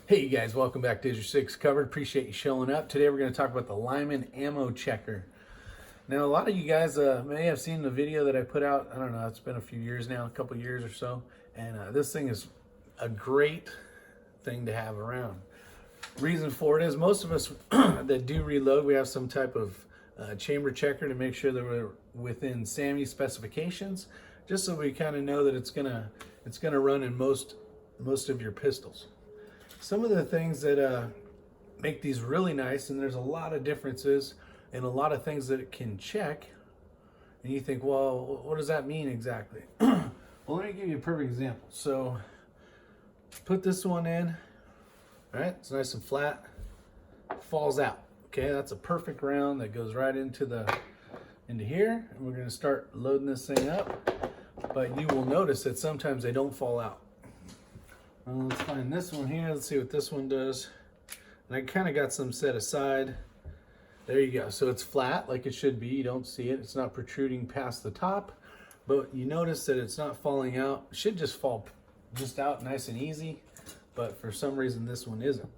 Hey you guys, welcome back to Is Your Six Covered. Appreciate you showing up. Today we're going to talk about the Lyman ammo checker. Now a lot of you guys may have seen the video that I put out, I don't know, it's been a few years now, a couple years or so, and this thing is a great thing to have around. Reason for it is most of us that do reload, we have some type of chamber checker to make sure that we're within SAMI specifications, just so we kind of know that it's gonna run in most of your pistols. Some of the things that make these really nice, and there's a lot of differences and a lot of things that it can check, and you think, well, what does that mean exactly? Well, let me give you a perfect example. So put this one in, all right, it's nice and flat, falls out. Okay, that's a perfect round that goes right into here, and we're going to start loading this thing up. But you will notice that sometimes they don't fall out. Let's find this one here. Let's see what this one does. And I kind of got some set aside. There you go. So it's flat like it should be. You don't see it. It's not protruding past the top. But you notice that it's not falling out. It should just fall just out nice and easy. But for some reason this one isn't.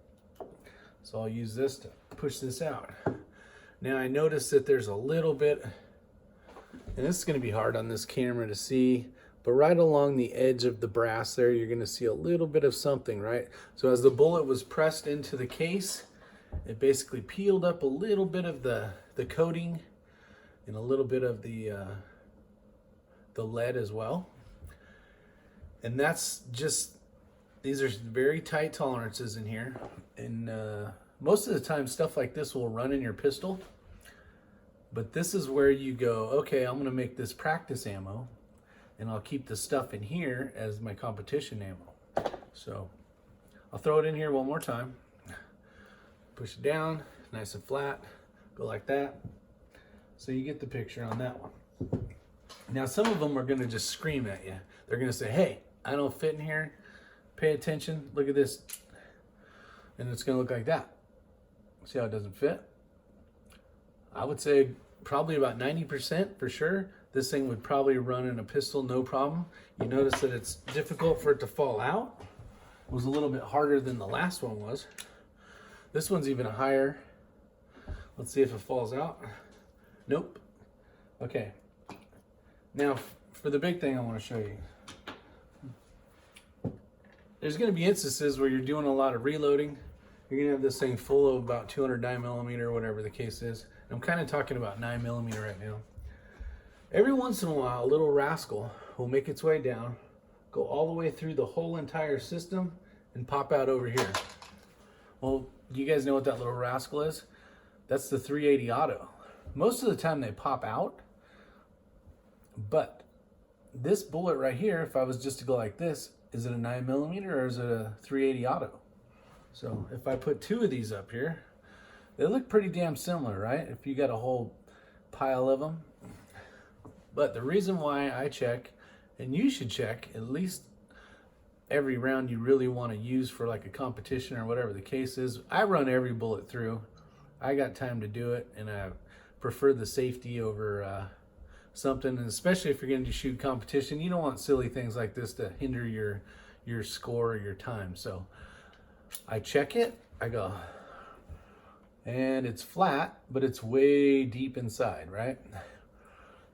So I'll use this to push this out. Now I notice that there's a little bit, and this is going to be hard on this camera to see, but right along the edge of the brass there, you're going to see a little bit of something, right? So as the bullet was pressed into the case, it basically peeled up a little bit of the coating and a little bit of the lead as well. And that's just, these are very tight tolerances in here. And most of the time stuff like this will run in your pistol. But this is where you go, okay, I'm going to make this practice ammo, and I'll keep the stuff in here as my competition ammo. So I'll throw it in here one more time. Push it down, nice and flat, go like that. So you get the picture on that one. Now some of them are gonna just scream at you. They're gonna say, hey, I don't fit in here. Pay attention, look at this. And it's gonna look like that. See how it doesn't fit? I would say probably about 90% for sure. This thing would probably run in a pistol, no problem. You notice that it's difficult for it to fall out. It was a little bit harder than the last one was. This one's even higher. Let's see if it falls out. Nope. Okay. Now, for the big thing I want to show you. There's going to be instances where you're doing a lot of reloading. You're going to have this thing full of about 200 9mm or whatever the case is. I'm kind of talking about 9mm right now. Every once in a while, a little rascal will make its way down, go all the way through the whole entire system, and pop out over here. Well, you guys know what that little rascal is? That's the 380 auto. Most of the time they pop out, but this bullet right here, if I was just to go like this, is it a 9mm or is it a 380 auto? So if I put two of these up here, they look pretty damn similar, right? If you got a whole pile of them. But the reason why I check, and you should check at least every round you really want to use for like a competition or whatever the case is. I run every bullet through. I got time to do it, and I prefer the safety over something, and especially if you're going to shoot competition, you don't want silly things like this to hinder your score or your time. So I check it, I go, and it's flat, but it's way deep inside, right?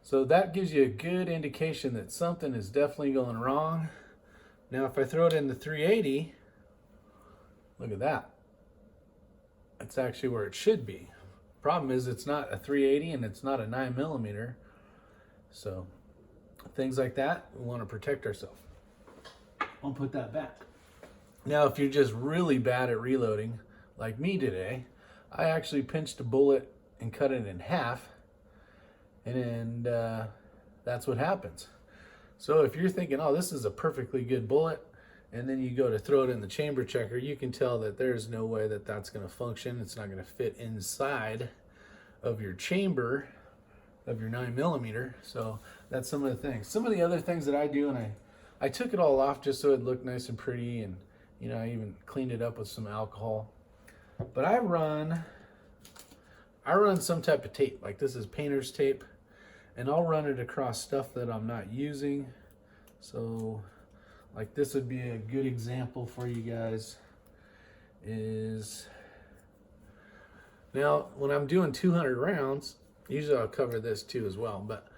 So that gives you a good indication that something is definitely going wrong. Now if I throw it in the 380, look at that. That's actually where it should be. Problem is it's not a 380 and it's not a 9mm. So things like that, we want to protect ourselves. I'll put that back. Now if you're just really bad at reloading, like me today, I actually pinched a bullet and cut it in half. And that's what happens. So if you're thinking, oh, this is a perfectly good bullet, and then you go to throw it in the chamber checker, you can tell that there's no way that that's going to function. It's not going to fit inside of your chamber of your 9mm. So that's some of the things. Some of the other things that I do, and I took it all off just so it looked nice and pretty, and you know, I even cleaned it up with some alcohol. But I run some type of tape, like this is painter's tape. And I'll run it across stuff that I'm not using. So like this would be a good example for you guys. is, now when I'm doing 200 rounds, usually I'll cover this too as well, but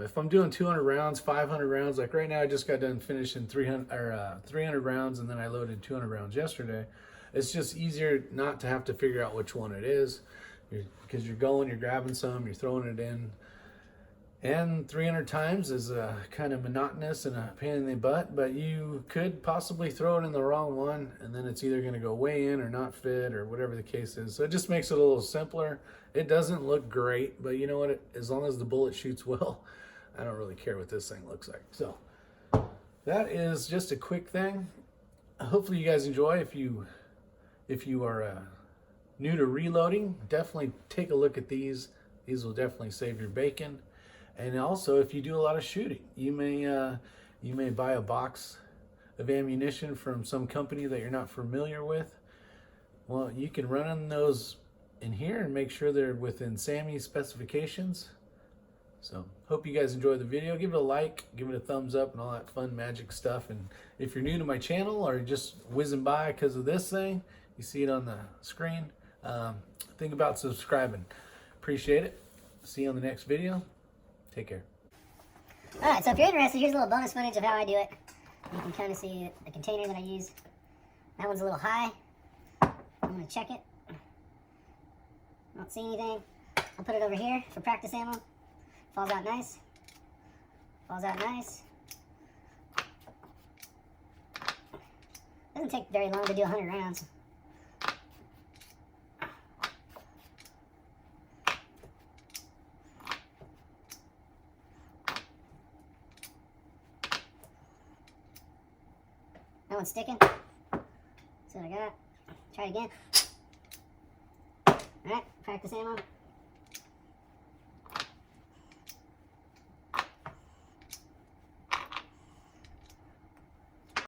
if I'm doing 200 rounds, 500 rounds, like right now I just got done finishing 300 rounds, and then I loaded 200 rounds yesterday. It's just easier not to have to figure out which one it is, because you're grabbing some, you're throwing it in. And 300 times is kind of monotonous and a pain in the butt, but you could possibly throw it in the wrong one, and then it's either going to go way in or not fit or whatever the case is. So it just makes it a little simpler. It doesn't look great, but you know what? As long as the bullet shoots well, I don't really care what this thing looks like. So that is just a quick thing. Hopefully you guys enjoy. If you are new to reloading, definitely take a look at these. These will definitely save your bacon. And also, if you do a lot of shooting, you may buy a box of ammunition from some company that you're not familiar with. Well, you can run on those in here and make sure they're within Sammy's specifications. So, hope you guys enjoy the video. Give it a like, give it a thumbs up, and all that fun magic stuff. And if you're new to my channel or just whizzing by because of this thing, you see it on the screen, think about subscribing. Appreciate it. See you on the next video. Take care. Alright, so if you're interested, here's a little bonus footage of how I do it. You can kind of see the container that I use. That one's a little high. I'm going to check it. Don't see anything. I'll put it over here for practice ammo. Falls out nice. Falls out nice. Doesn't take very long to do 100 rounds. That one's sticking. See what I got. Try it again. Alright, practice ammo.